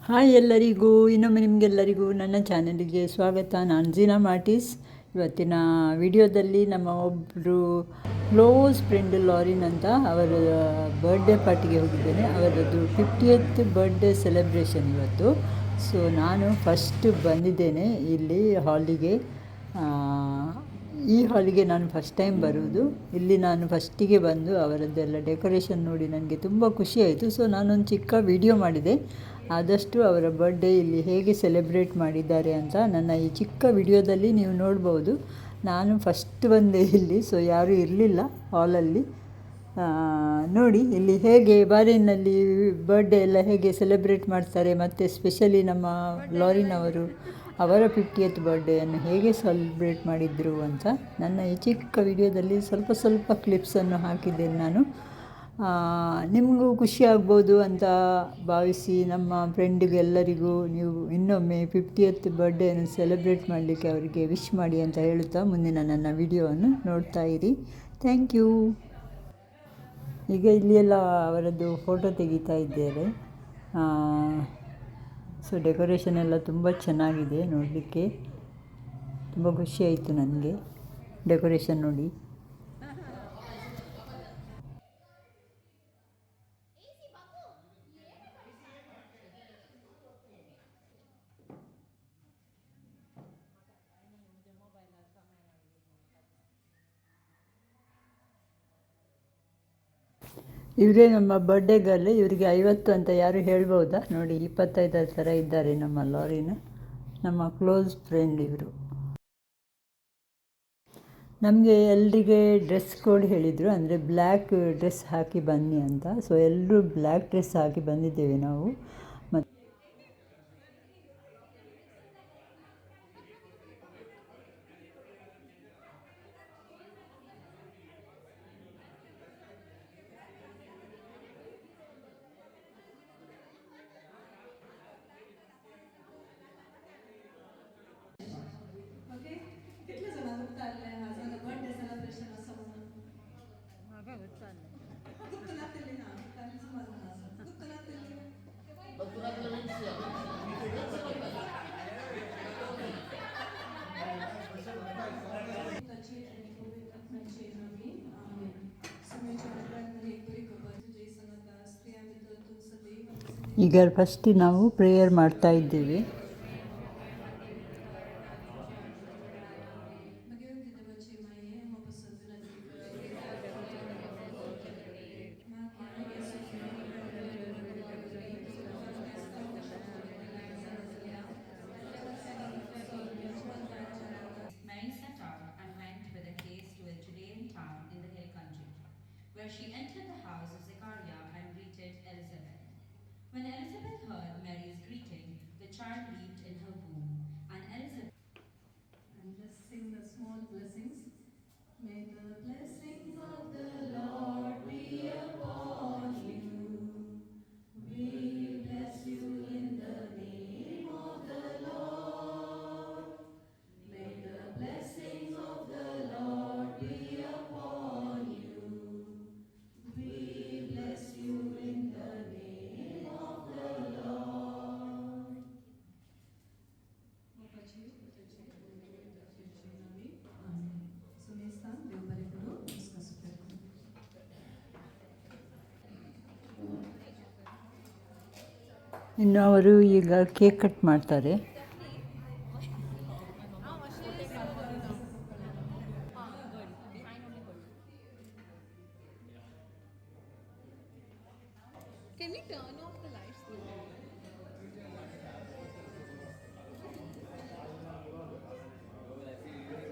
Hi ಎಲ್ಲರಿಗೂ, ಇನ್ನೊಮ್ಮೆ ನಿಮಗೆಲ್ಲರಿಗೂ ನನ್ನ ಚಾನಲಿಗೆ ಸ್ವಾಗತ. ನಾನು ಜೀನಾ ಮಾರ್ಟಿಸ್. ಇವತ್ತಿನ ವಿಡಿಯೋದಲ್ಲಿ ನಮ್ಮ ಒಬ್ಬರು ಕ್ಲೋಸ್ ಫ್ರೆಂಡ್ ಲಾರಿನ್ ಅಂತ ಅವರ ಬರ್ಡೇ ಪಾರ್ಟಿಗೆ ಹೋಗಿದ್ದೇನೆ. ಅವರದ್ದು 50th ಬರ್ಡೇ ಸೆಲೆಬ್ರೇಷನ್ ಇವತ್ತು. ಸೊ ನಾನು ಫಸ್ಟ್ ಬಂದಿದ್ದೇನೆ ಇಲ್ಲಿ ಹಾಲಿಗೆ. ಈ ಹಾಲಿಗೆ ನಾನು ಫಸ್ಟ್ ಟೈಮ್ ಬರುವುದು. ಇಲ್ಲಿ ನಾನು ಫಸ್ಟಿಗೆ ಬಂದು ಅವರದ್ದೆಲ್ಲ ಡೆಕೋರೇಷನ್ ನೋಡಿ ನನಗೆ ತುಂಬ ಖುಷಿಯಾಯಿತು. ಸೊ ನಾನೊಂದು ಚಿಕ್ಕ ವಿಡಿಯೋ ಮಾಡಿದೆ. ಆದಷ್ಟು ಅವರ ಬರ್ಡೇ ಇಲ್ಲಿ ಹೇಗೆ ಸೆಲೆಬ್ರೇಟ್ ಮಾಡಿದ್ದಾರೆ ಅಂತ ನನ್ನ ಈ ಚಿಕ್ಕ ವಿಡಿಯೋದಲ್ಲಿ ನೀವು ನೋಡ್ಬೋದು. ನಾನು ಫಸ್ಟ್ ಬಂದೆ ಇಲ್ಲಿ, ಸೊ ಯಾರೂ ಇರಲಿಲ್ಲ ಹಾಲಲ್ಲಿ. ನೋಡಿ ಇಲ್ಲಿ ಹೇಗೆ ಬಾರಿನಲ್ಲಿ ಬರ್ಡೇ ಎಲ್ಲ ಹೇಗೆ ಸೆಲೆಬ್ರೇಟ್ ಮಾಡ್ತಾರೆ, ಮತ್ತು ಸ್ಪೆಷಲಿ ನಮ್ಮ ಲಾರಿನ್ ಅವರ 50th ಬರ್ಡೇಯನ್ನು ಹೇಗೆ ಸೆಲೆಬ್ರೇಟ್ ಮಾಡಿದರು ಅಂತ ನನ್ನ ಈ ಚಿಕ್ಕ ವಿಡಿಯೋದಲ್ಲಿ ಸ್ವಲ್ಪ ಕ್ಲಿಪ್ಸನ್ನು ಹಾಕಿದ್ದೇನೆ ನಾನು. ನಿಮಗೂ ಖುಷಿ ಆಗ್ಬೋದು ಅಂತ ಭಾವಿಸಿ ನಮ್ಮ ಫ್ರೆಂಡಿಗೆಲ್ಲರಿಗೂ ನೀವು ಇನ್ನೊಮ್ಮೆ 50th ಬರ್ಡೇಯನ್ನು ಸೆಲೆಬ್ರೇಟ್ ಮಾಡಲಿಕ್ಕೆ ಅವರಿಗೆ ವಿಶ್ ಮಾಡಿ ಅಂತ ಹೇಳುತ್ತಾ ಮುಂದಿನ ನನ್ನ ವಿಡಿಯೋವನ್ನು ನೋಡ್ತಾ ಇರಿ. Thank you. ಈಗ ಇಲ್ಲಿ ಎಲ್ಲ ಅವರದ್ದು ಫೋಟೋ ತೆಗಿತಾ ಇದ್ದೇವೆ. ಸೊ ಡೆಕೋರೇಷನ್ ಎಲ್ಲ ತುಂಬ ಚೆನ್ನಾಗಿದೆ ನೋಡಲಿಕ್ಕೆ. ತುಂಬ ಖುಷಿಯಾಯಿತು ನನಗೆ ಡೆಕೋರೇಷನ್ ನೋಡಿ. ಇವರೇ ನಮ್ಮ ಬರ್ಡೇ ಗರ್ಲ್. ಇವರಿಗೆ 50 ಅಂತ ಯಾರು ಹೇಳ್ಬೋದಾ? ನೋಡಿ 25 ಥರ ಇದ್ದಾರೆ ನಮ್ಮ ಲಾರಿನ. ನಮ್ಮ ಕ್ಲೋಸ್ ಫ್ರೆಂಡ್ ಇವರು. ನಮಗೆ ಎಲ್ರಿಗೆ ಡ್ರೆಸ್ ಕೋಡ್ ಹೇಳಿದರು, ಅಂದರೆ ಬ್ಲ್ಯಾಕ್ ಡ್ರೆಸ್ ಹಾಕಿ ಬನ್ನಿ ಅಂತ. ಸೊ ಎಲ್ಲರೂ ಬ್ಲ್ಯಾಕ್ ಡ್ರೆಸ್ ಹಾಕಿ ಬಂದಿದ್ದೇವೆ ನಾವು. ಮತ್ತು ಈಗ ಫಸ್ಟ್ ನಾವು ಪ್ರೇಯರ್ ಮಾಡ್ತಾ ಇದ್ದೇವೆ. Mary set out and went with a haste to a Judean town in the hill country, where she entered the house of Zechariah and greeted Elizabeth. When Elizabeth heard Mary's greeting, the child leaped in her womb, and Elizabeth. And let's sing the small blessings. May the blessings of the Lord be upon you. We bless you in the name of the Lord. May the blessings of the Lord be upon you. We bless you in the name of the Lord. ಇನ್ನು ಅವರು ಈಗ cake cut ಮಾಡ್ತಾರೆ. Can we turn off the lights?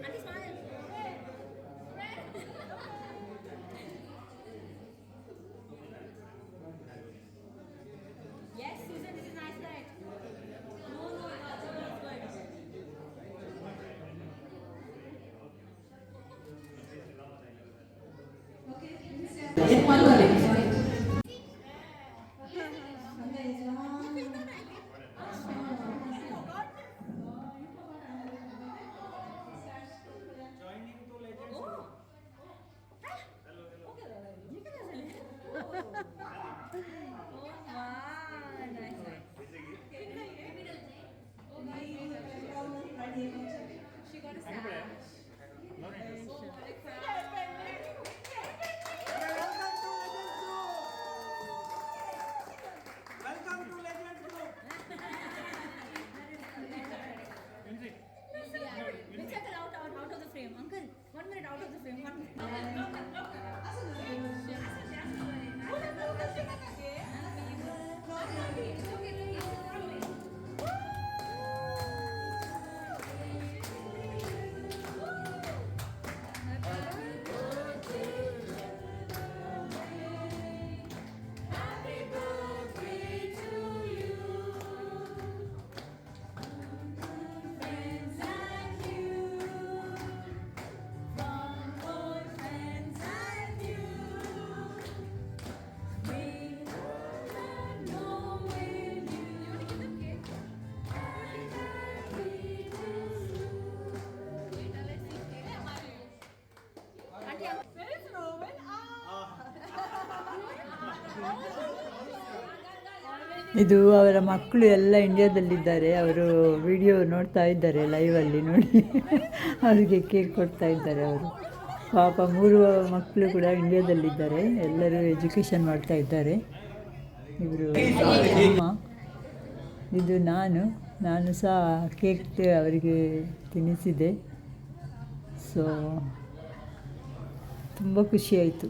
And smile. Yes, Susan, this is nice light. No, ಇದು ಅವರ ಮಕ್ಕಳು ಎಲ್ಲ ಇಂಡಿಯಾದಲ್ಲಿದ್ದಾರೆ. ಅವರು video ನೋಡ್ತಾ ಇದ್ದಾರೆ ಲೈವಲ್ಲಿ ನೋಡಿ. ಅವರಿಗೆ ಕೇಕ್ ಕೊಡ್ತಾ ಇದ್ದಾರೆ ಅವರು. ಪಾಪ 3 ಮಕ್ಕಳು ಕೂಡ ಇಂಡಿಯಾದಲ್ಲಿದ್ದಾರೆ. ಎಲ್ಲರೂ ಎಜುಕೇಷನ್ ಮಾಡ್ತಾ ಇದ್ದಾರೆ. ಇವರು ಅಮ್ಮ, ಇದು ನಾನು ಸಹ ಕೇಕ್ ಅವರಿಗೆ ತಿನ್ನಿಸಿದೆ. ಸೊ ತುಂಬ ಖುಷಿಯಾಯಿತು.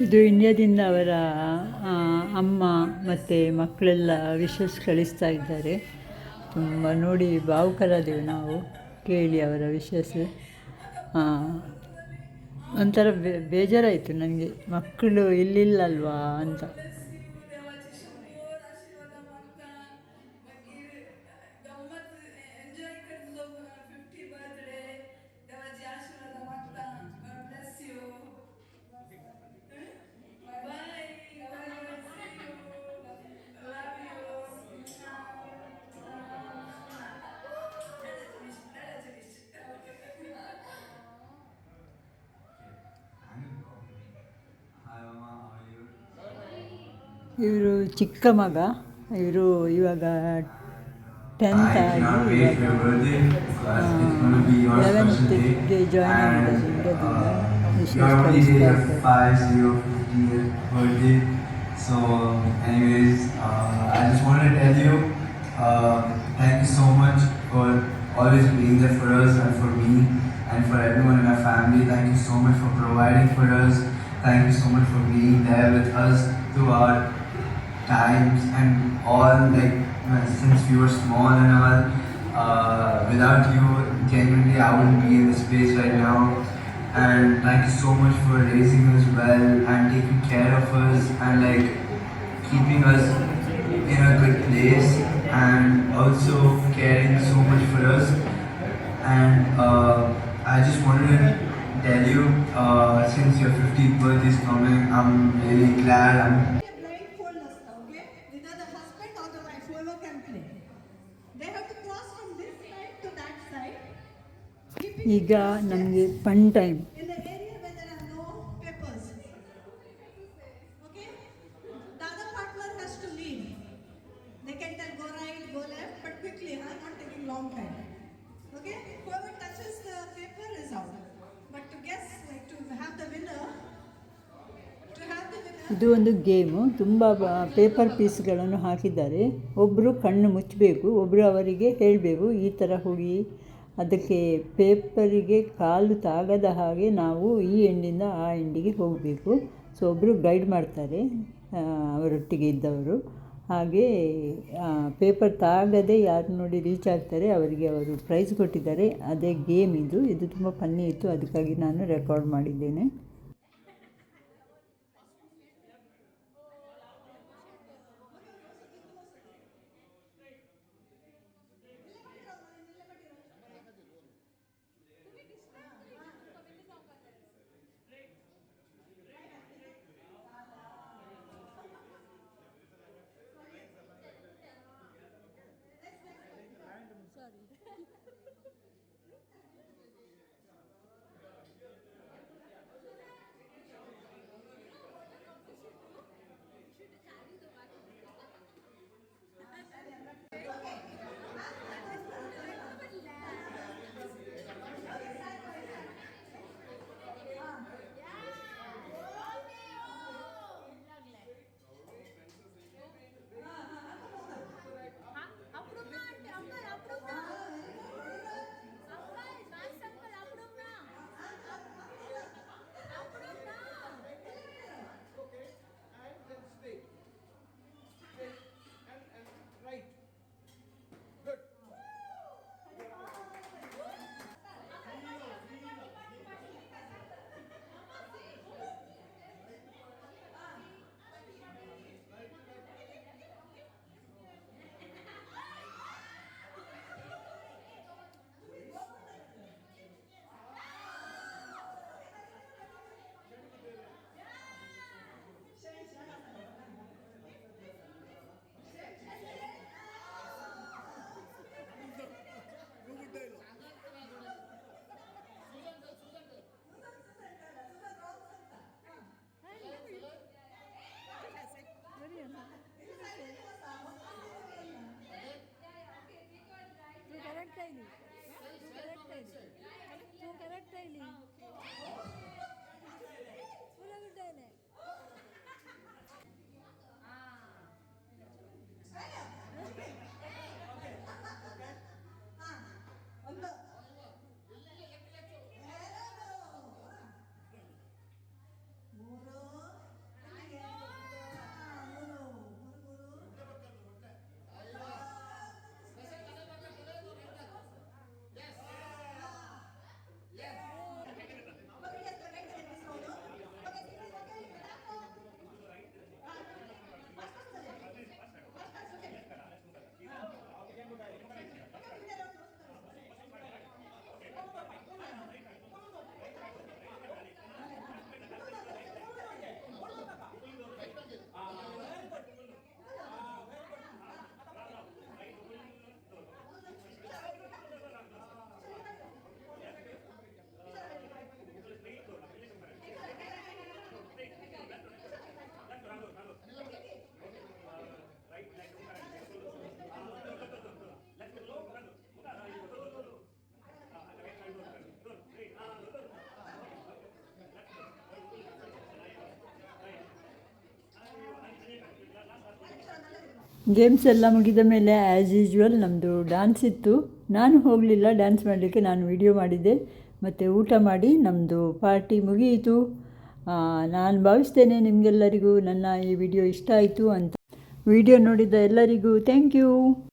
ಇದು ಇಂಡಿಯಾದಿಂದ ಅವರ ಅಮ್ಮ ಮತ್ತು ಮಕ್ಕಳೆಲ್ಲ ವಿಶಸ್ ಕಳಿಸ್ತಾ ಇದ್ದಾರೆ. ತುಂಬ ನೋಡಿ ಭಾವುಕರಾದೆವು ನಾವು ಕೇಳಿ ಅವರ ವಿಶಸ್. ಒಂಥರ ಬೇಜಾರಾಯಿತು ನನಗೆ, ಮಕ್ಕಳು ಇಲ್ಲಿಲ್ಲಲ್ವಾ ಅಂತ. ಇವರು ಚಿಕ್ಕ ಮಗ, ಇವರು ಇವಾಗ 10th ಆಗಿ 11th ಜಾಯ್ನ್ ಆಗಿದ್ದಾರೆ. So anyways, I just wanted to tell you, thank you so much for always being there for us and for me and for everyone in our family. Thank you so much for providing for us. Thank you so much for being there with us throughout times and all, like since we were small and all. Without you, genuinely I wouldn't be in this place right now. And thank you so much for raising us well and taking care of us and like keeping us in a good place and also caring so much for us. And I just wanted to tell you, since your 50th birthday is coming, I'm really glad. Blindfolders, okay? Neither the husband or the wife, whoever can play. They have to cross from this side to that side. ಈಗ ನಮಗೆ fun time. In the area where there are no papers. Okay? The other partner has to lead. They can tell go right, go left, but quickly, not taking long time. Okay? Whoever touches the paper is out. But to guess, like to have the winner, ಇದು ಒಂದು game. ತುಂಬ paper ಪೀಸ್ಗಳನ್ನು ಹಾಕಿದ್ದಾರೆ. ಒಬ್ಬರು ಕಣ್ಣು ಮುಚ್ಚಬೇಕು, ಒಬ್ಬರು ಅವರಿಗೆ ಹೇಳಬೇಕು ಈ ಥರ ಹೋಗಿ. ಅದಕ್ಕೆ ಪೇಪರಿಗೆ ಕಾಲು ತಾಗದ ಹಾಗೆ ನಾವು ಈ ಎಂಡಿಂದ ಆ ಎಂಡಿಗೆ ಹೋಗಬೇಕು. ಸೊ ಒಬ್ಬರು ಗೈಡ್ ಮಾಡ್ತಾರೆ ಅವರೊಟ್ಟಿಗೆ ಇದ್ದವರು. ಹಾಗೆ ಪೇಪರ್ ತಾಗದೆ ಯಾರು ನೋಡಿ ರೀಚ್ ಆಗ್ತಾರೆ ಅವರಿಗೆ ಅವರು ಪ್ರೈಸ್ ಕೊಟ್ಟಿದ್ದಾರೆ. ಅದೇ ಗೇಮ್ ಇದು. ಇದು ತುಂಬ ಫನ್ನಿ ಇತ್ತು, ಅದಕ್ಕಾಗಿ ನಾನು ರೆಕಾರ್ಡ್ ಮಾಡಿದ್ದೇನೆ. ಗೇಮ್ಸ್ ಎಲ್ಲ ಮುಗಿದ ಮೇಲೆ ಆ್ಯಸ್ ಯೂಶ್ವಲ್ ನಮ್ಮದು ಡ್ಯಾನ್ಸ್ ಇತ್ತು. ನಾನು ಹೋಗಲಿಲ್ಲ ಡ್ಯಾನ್ಸ್ ಮಾಡಲಿಕ್ಕೆ, ನಾನು ವಿಡಿಯೋ ಮಾಡಿದ್ದೆ. ಮತ್ತು ಊಟ ಮಾಡಿ ನಮ್ಮದು ಪಾರ್ಟಿ ಮುಗಿಯಿತು. ನಾನು ಭಾವಿಸ್ತೇನೆ ನಿಮಗೆಲ್ಲರಿಗೂ ನನ್ನ ಈ ವಿಡಿಯೋ ಇಷ್ಟ ಆಯಿತು ಅಂತ. ವಿಡಿಯೋ ನೋಡಿದ ಎಲ್ಲರಿಗೂ ಥ್ಯಾಂಕ್ ಯು.